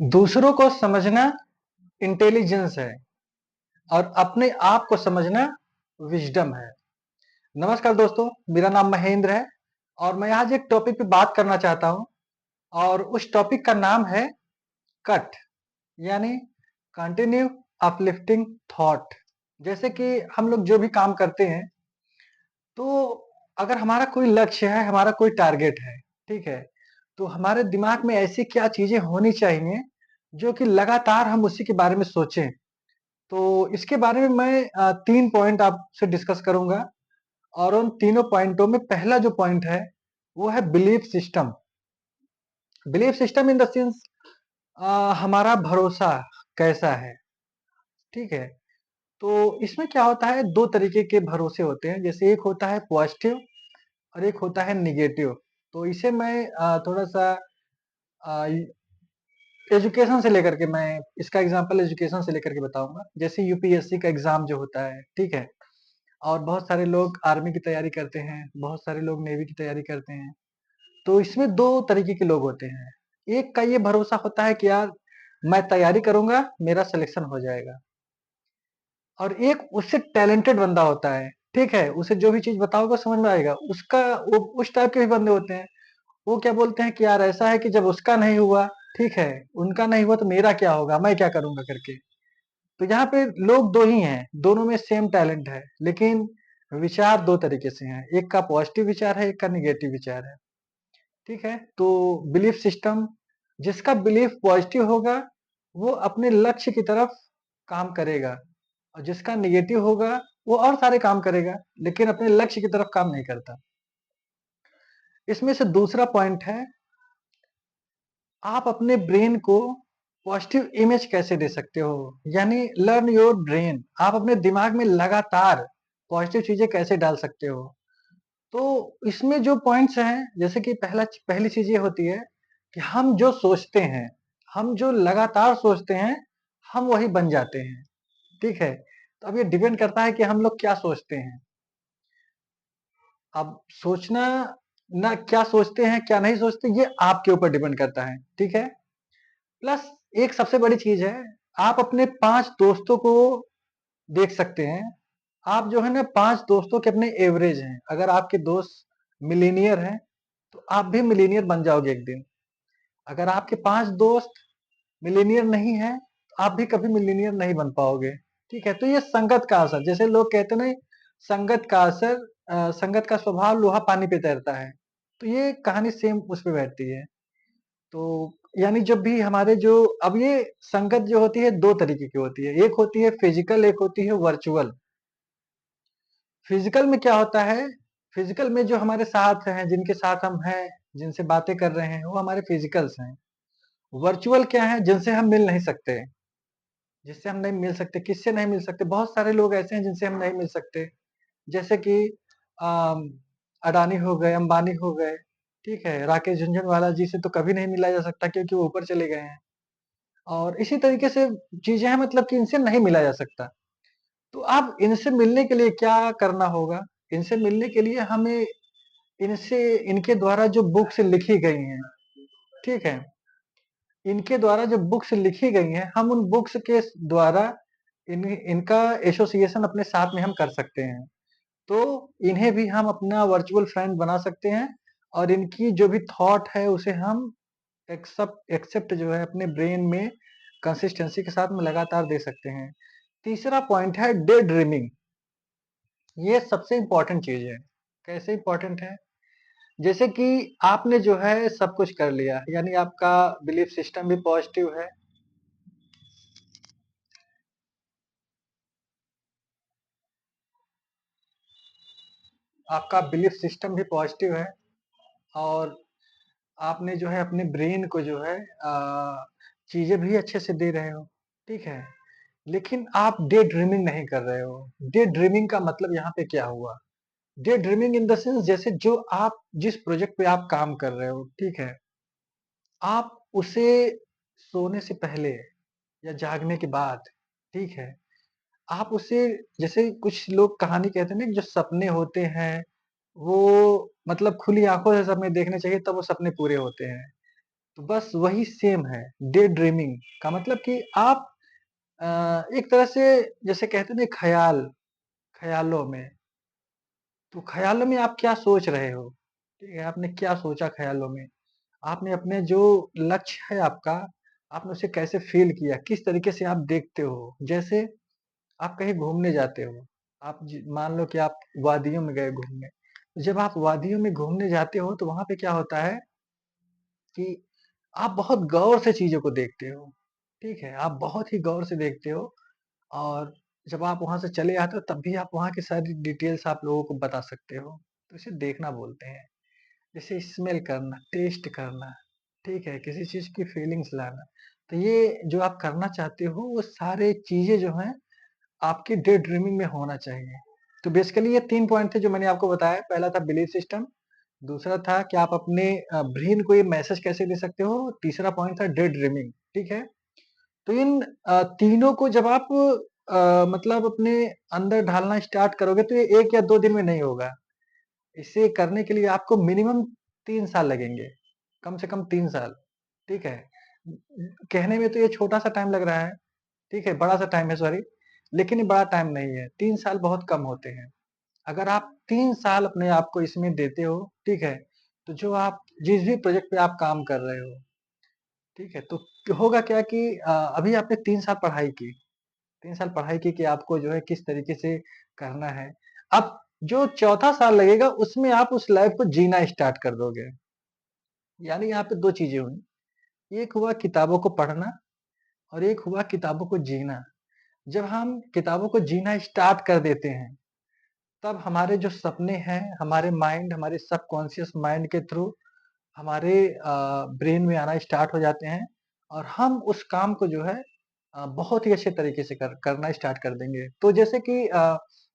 दूसरों को समझना इंटेलिजेंस है और अपने आप को समझना विजडम है। नमस्कार दोस्तों, मेरा नाम महेंद्र है और मैं आज एक टॉपिक पे बात करना चाहता हूँ और उस टॉपिक का नाम है कट यानी कंटिन्यू अपलिफ्टिंग थॉट। जैसे कि हम लोग जो भी काम करते हैं, तो अगर हमारा कोई लक्ष्य है, हमारा कोई टारगेट है, ठीक है? तो हमारे दिमाग में ऐसी क्या चीज़ें होनी चाहिए जो कि लगातार हम उसी के बारे में सोचें। तो इसके बारे में मैं 3 पॉइंट आपसे डिस्कस करूँगा और उन तीनों पॉइंटों में पहला जो पॉइंट है, वो है belief system. Belief system in the sense हमारा भरोसा कैसा है, ठीक है? तो इसमें क्या होता है, 2 तरीके के भरोसे होते हैं। जैसे एक होता है पॉजिटिव और एक होता है नेगेटिव। तो इसे मैं थोड़ा-सा अ, एजुकेशन से लेकर के मैं इसका एग्ज़ाम्पल एजुकेशन से लेकर के बताऊँगा। जैसे यूपीएससी का एग्ज़ाम जो होता है, ठीक है? और बहुत सारे लोग आर्मी की तैयारी करते हैं, बहुत सारे लोग नेवी की तैयारी करते हैं। तो इसमें 2 तरीके के लोग होते हैं। एक का ये भरोसा होता है कि यार मैं तैयारी करूँगा, मेरा सिलेक्शन हो जाएगा। और एक उससे टैलेंटेड बंदा होता है, ठीक है? उसे जो भी चीज़ बताओगे समझ में आएगा। उसका वो उस टाइप के भी बंदे होते हैं। वो क्या बोलते हैं कि यार ऐसा है कि जब उसका नहीं हुआ, ठीक है? उनका नहीं हुआ तो मेरा क्या होगा? मैं क्या करूँगा करके। तो यहाँ पे लोग 2 ही हैं, दोनों में सेम टैलेंट है, लेकिन विचार 2 तरीके से हैं। एक का पॉजिटिव विचार है, एक का नेगेटिव विचार है, ठीक है? तो बिलीफ सिस्टम जिसका बिलीफ पॉजिटिव होगा, वो अपने लक्ष्य की तरफ काम करेगा और जिसका नेगेटिव होगा, वो और सारे काम करेगा, लेकिन अपने लक्ष्य की तरफ काम नहीं करता। इसमें से दूसरा पॉइंट है, आप अपने ब्रेन को पॉजिटिव इमेज कैसे दे सकते हो? यानी लर्न योर ब्रेन। आप अपने दिमाग में लगातार पॉजिटिव चीज़ें कैसे डाल सकते हो? तो इसमें जो पॉइंट्स हैं, जैसे कि पहली चीज़ ये होती है कि हम जो सोचते हैं, हम जो लगातार सोचते हैं, हम वही बन जाते हैं, ठीक है? तो अब ये डिपेंड करता है कि हम लोग क्या सोचते हैं। अब सोचना ना क्या सोचते हैं, क्या नहीं सोचते, ये आपके ऊपर डिपेंड करता है, ठीक है? प्लस एक सबसे बड़ी चीज़ है, आप अपने 5 दोस्तों को देख सकते हैं। आप जो है ना 5 दोस्तों के अपने एवरेज हैं। अगर आपके दोस्त मिलीनियर हैं, तो आप भी मिलीनियर बन जाओगे एक दिन। अगर आपके 5 दोस्त मिलीनियर नहीं हैं, तो आप भी कभी मिलीनियर नहीं बन पाओगे। ठीक है? तो ये संगत का असर, जैसे लोग कहते हैं ना, संगत का असर संगत का स्वभाव लोहा पानी पे तैरता है। तो ये कहानी सेम उस पे बैठती है। तो यानी जब भी हमारे जो अब ये संगत जो होती है 2 तरीके की होती है। एक होती है फिज़िकल, एक होती है वर्चुअल। फिज़िकल में क्या होता है, फिज़िकल में जो हमारे साथ हैं, जिनके साथ हम हैं, जिनसे बातें कर रहे हैं, वो हमारे फिज़िकल्स हैं। वर्चुअल क्या है, जिनसे हम मिल नहीं सकते, जिससे हम नहीं मिल सकते, किससे नहीं मिल सकते? बहुत सारे लोग ऐसे हैं जिनसे हम नहीं मिल सकते। जैसे कि अम, अडानी हो गए, अंबानी हो गए, ठीक है? राकेश झुनझुनवाला जी से तो कभी नहीं मिला जा सकता क्योंकि वो ऊपर चले गए हैं। और इसी तरीके से चीज़ें हैं, मतलब कि इनसे नहीं मिला जा सकता। तो अब इनसे मिलने के लिए क्या करना होगा? इनसे मिलने के लिए हमें इनसे इनके द्वारा जो बुक्स लिखी गई हैं, ठीक है? इनके द्वारा जो बुक्स लिखी गई हैं, हम उन बुक्स के द्वारा इनका एसोसिएशन अपने साथ में हम कर सकते हैं। तो इन्हें भी हम अपना वर्चुअल फ्रेंड बना सकते हैं और इनकी जो भी थॉट है उसे हम एक्सेप्ट जो है अपने ब्रेन में कंसिस्टेंसी के साथ में लगातार दे सकते हैं। तीसरा पॉइंट है डे ड्रीमिंग। ये सबसे इम्पोर्टेंट चीज़ है। कैसे इम्पोर्टेंट है? जैसे कि आपने जो है सब कुछ कर लिया, यानी आपका बिलीफ सिस्टम भी पॉजिटिव है, आपका बिलीफ सिस्टम भी पॉजिटिव है और आपने जो है अपने ब्रेन को जो है चीज़ें भी अच्छे से दे रहे हो, ठीक है? लेकिन आप डे ड्रीमिंग नहीं कर रहे हो। डे ड्रीमिंग का मतलब यहाँ पे क्या हुआ? Day dreaming in the sense, जैसे जो आप जिस प्रोजेक्ट पे आप काम कर रहे हो, ठीक है? आप उसे सोने से पहले या जागने के बाद, ठीक है? आप उसे, जैसे कुछ लोग कहानी कहते हैं ना कि जो सपने होते हैं, वो मतलब खुली आँखों से सपने देखने चाहिए तब वो सपने पूरे होते हैं। तो बस वही सेम है डे ड्रीमिंग का मतलब कि आप एक तरह से जैसे कहते हैं ना ख़यालों में, तो ख़यालों में आप क्या सोच रहे हो? ठीक है, आपने क्या सोचा ख़यालों में? आपने अपने जो लक्ष्य है आपका, आपने उसे कैसे फ़ील किया? किस तरीके से आप देखते हो? जैसे आप कहीं घूमने जाते हो, आप मान लो कि आप वादियों में गए घूमने। जब आप वादियों में घूमने जाते हो तो वहाँ पे क्या होता है कि आप बहुत गौर से चीज़ों को देखते हो, ठीक है? आप बहुत ही गौर से देखते हो और जब आप वहाँ से चले आते हो तब भी आप वहाँ की सारी डिटेल्स आप लोगों को बता सकते हो। तो इसे देखना बोलते हैं। जैसे स्मेल करना, टेस्ट करना, ठीक है? किसी चीज़ की फीलिंग्स लाना। तो ये जो आप करना चाहते हो वो सारे चीज़ें जो हैं आपकी डे ड्रीमिंग में होना चाहिए। तो बेसिकली ये 3 पॉइंट थे जो मैंने आपको बताया। पहला था बिलीफ सिस्टम, दूसरा था कि आप अपने ब्रेन को ये मैसेज कैसे दे सकते हो, तीसरा पॉइंट था डे ड्रीमिंग, ठीक है? तो इन तीनों को जब आप मतलब अपने अंदर ढालना स्टार्ट करोगे तो ये 1 या 2 दिन में नहीं होगा। इसे करने के लिए आपको मिनिमम 3 साल लगेंगे, कम से कम 3 साल, ठीक है? कहने में तो ये छोटा-सा टाइम लग रहा है, ठीक है? बड़ा-सा टाइम है सॉरी, लेकिन ये बड़ा टाइम नहीं है, 3 साल बहुत कम होते हैं। अगर आप 3 साल अपने आप को इसमें देते हो, ठीक है? तो जो आप जिस भी प्रोजेक्ट पे आप काम कर रहे हो, ठीक है? तो होगा क्या कि अभी आपने 3 साल पढ़ाई की, 3 साल पढ़ाई की कि आपको जो है किस तरीके से करना है। अब जो चौथा साल लगेगा उसमें आप उस लाइफ़ को जीना स्टार्ट कर दोगे। यानी यहाँ पे 2 चीज़ें हुई, एक हुआ किताबों को पढ़ना और एक हुआ किताबों को जीना। जब हम किताबों को जीना स्टार्ट कर देते हैं, तब हमारे जो सपने हैं, हमारे माइंड हमारे सबकॉन्शियस माइंड के थ्रू हमारे ब्रेन में आना स्टार्ट हो जाते हैं और हम उस काम को जो है बहुत ही अच्छे तरीके से करना स्टार्ट कर देंगे। तो जैसे कि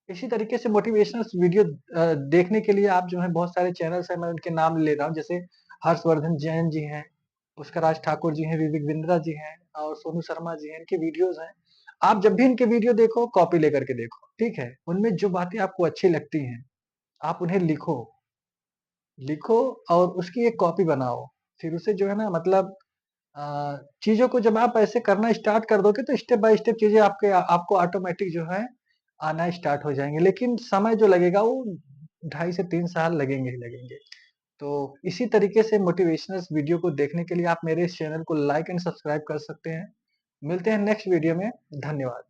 इसी तरीके से मोटिवेशनल वीडियो देखने के लिए आप जो है बहुत सारे चैनल्स हैं, मैं उनके नाम ले रहा हूँ जैसे हर्षवर्धन जैन जी हैं, पुष्कर राज ठाकुर जी हैं, विवेक बिंद्रा जी हैं और सोनू शर्मा जी हैं, इनके वीडियोज़ हैं। आप जब भी इनके वीडियो देखो, कॉपी लेकर के देखो, ठीक है? उनमें जो बातें आपको अच्छी लगती हैं, आप उन्हें लिखो। लिखो और उसकी एक कॉपी बनाओ। फिर उसे जो है ना मतलब चीज़ों को जब आप ऐसे करना स्टार्ट कर दोगे तो स्टेप बाय स्टेप चीज़ें आपको ऑटोमैटिक जो है आना स्टार्ट हो जाएँगे। लेकिन समय जो लगेगा वो 2.5 से 3 साल लगेंगे ही लगेंगे। तो इसी तरीके से मोटिवेशनल वीडियो को देखने के लिए आप मेरे इस चैनल को लाइक एंड सब्सक्राइब कर सकते हैं। मिलते हैं नेक्स्ट वीडियो में। धन्यवाद।